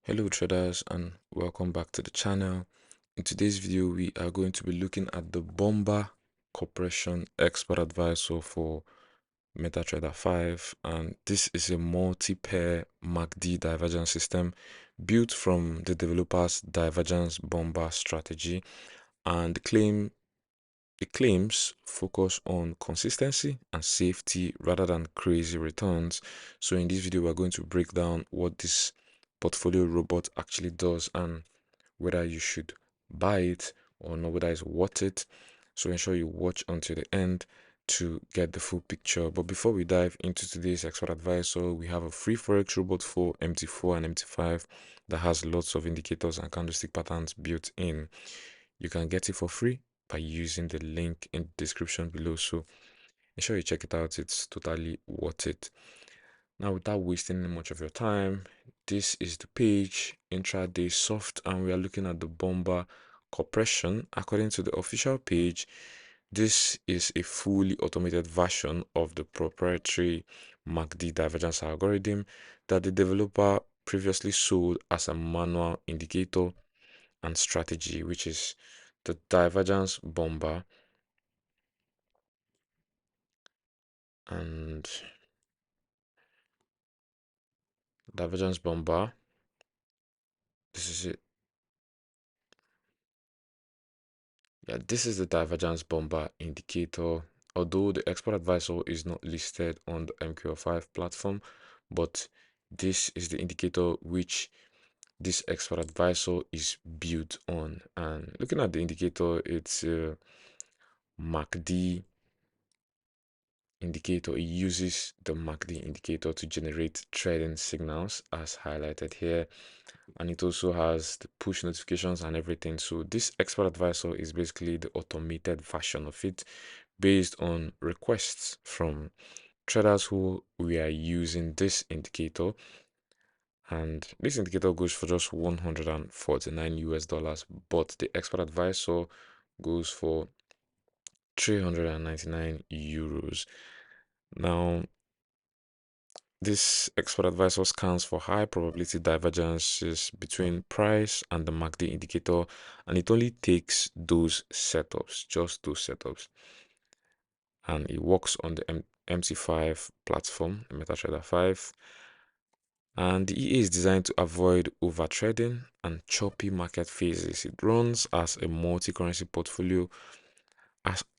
Hello traders, and welcome back to the channel. In today's video we are going to be looking at the Bomber Corporation Expert Advisor for MetaTrader 5, and this is a multi-pair MACD divergence system built from the developer's Divergence Bomber strategy, and the claims focus on consistency and safety rather than crazy returns. So in this video we're going to break down what this portfolio robot actually does and whether you should buy it or not, whether it's worth it. So ensure you watch until the end to get the full picture. But before we dive into today's expert advisor, we have a free Forex robot for MT4 and MT5 that has lots of indicators and candlestick patterns built in. You can get it for free by using the link in the description below. So ensure you check it out. It's totally worth it. Now, without wasting much of your time, this is the page, intraday soft, and we are looking at the Bomber Corporation. According to the official page, this is a fully automated version of the proprietary MACD divergence algorithm that the developer previously sold as a manual indicator and strategy, which is the Divergence Bomber. And Divergence Bomber, this is it. Yeah, this is the Divergence Bomber indicator. Although the expert advisor is not listed on the MQL5 platform, but this is the indicator which this expert advisor is built on. And looking at the indicator, it's a MACD indicator. It uses the MACD indicator to generate trading signals as highlighted here, and it also has the push notifications and everything. So this expert advisor is basically the automated version of it based on requests from traders who we are using this indicator. And this indicator goes for just 149 US dollars, but the expert advisor goes for 399 euros. Now, this expert advisor scans for high probability divergences between price and the MACD indicator, and it only takes those setups, just those setups. And it works on the MT5 platform, MetaTrader 5. And the EA is designed to avoid overtrading and choppy market phases. It runs as a multi-currency portfolio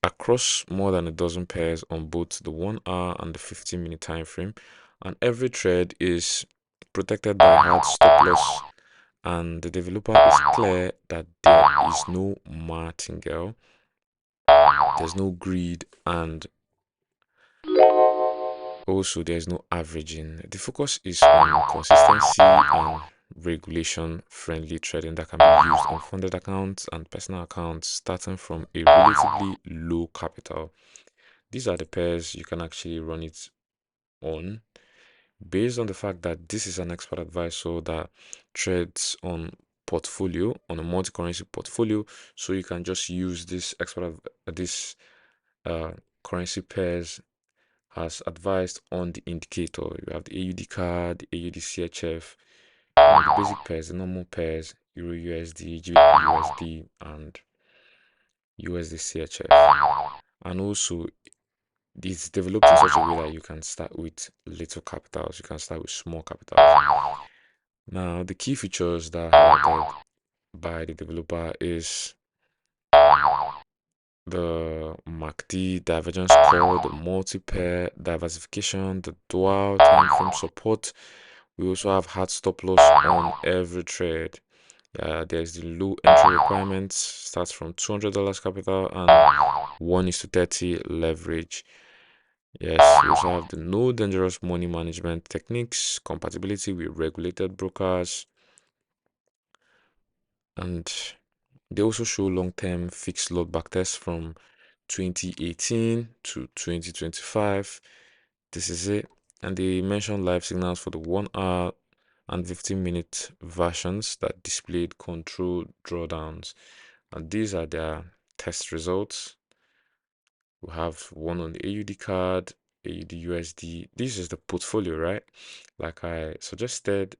across more than a dozen pairs on both the 1 hour and the 15-minute time frame, and every trade is protected by a hard stop loss, and the developer is clear that there is no martingale, there's no greed, and also there's no averaging. The focus is on consistency and regulation friendly trading that can be used on funded accounts and personal accounts starting from a relatively low capital. These are the pairs you can actually run it on based on the fact that this is an expert advisor that trades on portfolio, on a multi-currency portfolio. So you can just use this this uh, currency pairs as advised on the indicator. You have the AUD card, the AUD CHF, the basic pairs, the normal pairs, Euro USD, GBP USD, and USD CHF. And also it's developed in such a way that you can start with little capitals, you can start with small capitals. Now, the key features that are highlighted by the developer is the MACD divergence score, the multi-pair diversification, the dual time frame support. We also have hard stop loss on every trade. There's the low entry requirements, starts from $200 capital and 1:30 leverage. Yes, we also have the no dangerous money management techniques, compatibility with regulated brokers, and they also show long-term fixed load backtests from 2018 to 2025. This is it. And they mention live signals for the 1 hour and 15-minute versions that displayed controlled drawdowns. And these are their test results. We have one on the AUD card, AUD USD. This is the portfolio, right? Like I suggested,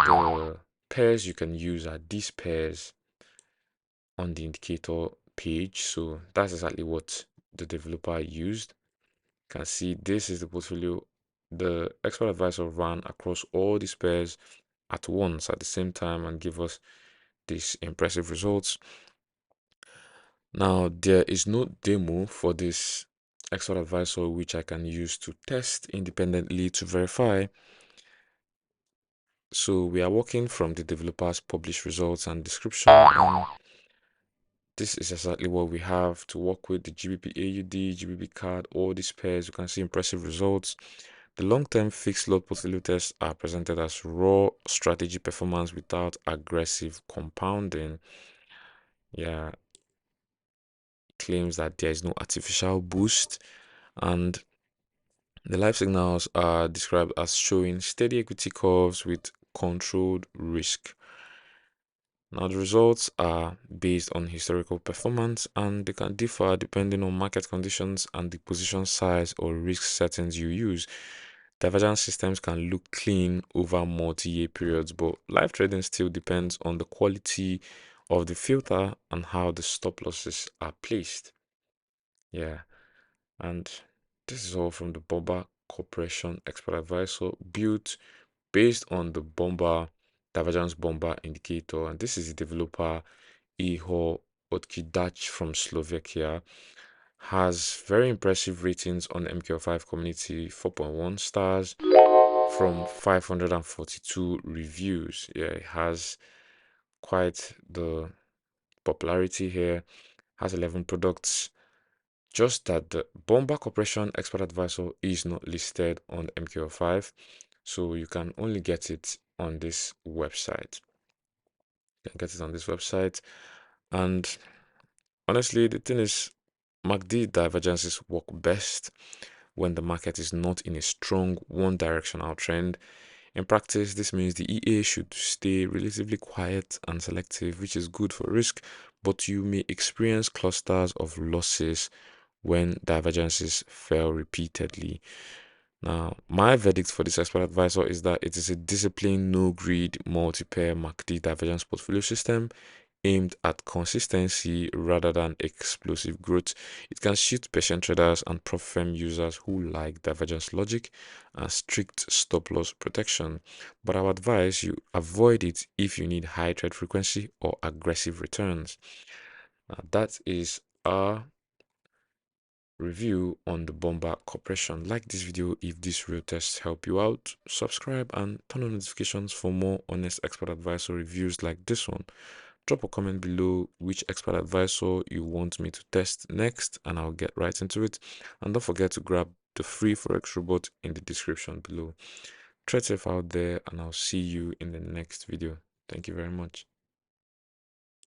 the pairs you can use are these pairs on the indicator page. So that's exactly what the developer used. You can see this is the portfolio the expert advisor ran across all these pairs at once at the same time and give us these impressive results. Now there is no demo for this expert advisor which I can use to test independently to verify. So we are working from the developer's published results and description, and this is exactly what we have to work with: the GBP AUD, GBP CAD, all these pairs. You can see impressive results. The long-term fixed lot portfolio tests are presented as raw strategy performance without aggressive compounding. Yeah, claims that there is no artificial boost, and the live signals are described as showing steady equity curves with controlled risk. Now, the results are based on historical performance and they can differ depending on market conditions and the position size or risk settings you use. Divergence systems can look clean over multi-year periods, but live trading still depends on the quality of the filter and how the stop losses are placed. Yeah, and this is all from the Bomber Corporation Expert Advisor, built based on the Bomber Divergence Bomber indicator, and this is the developer Iho Otkidac from Slovakia. Has very impressive ratings on the MKO5 community, 4.1 stars from 542 reviews. Yeah, it has quite the popularity here. Has 11 products. Just that the Bomber Corporation Expert Advisor is not listed on the MKO5, so you can only get it on this website. You can get it on this website, and honestly, the thing is, MACD divergences work best when the market is not in a strong one directional trend. In practice, this means the EA should stay relatively quiet and selective, which is good for risk, but you may experience clusters of losses when divergences fail repeatedly. Now, my verdict for this expert advisor is that it is a disciplined, no greed, multi-pair MACD divergence portfolio system aimed at consistency rather than explosive growth. It can suit patient traders and prop firm users who like divergence logic and strict stop loss protection. But I would advise you avoid it if you need high trade frequency or aggressive returns. Now, that is our review on the Bomber Corporation. Like this video if these real tests help you out. Subscribe and turn on notifications for more honest expert advisor reviews like this one. Drop a comment below which expert advisor you want me to test next and I'll get right into it. And don't forget to grab the free Forex robot in the description below. Trade safe out there and I'll see you in the next video. Thank you very much.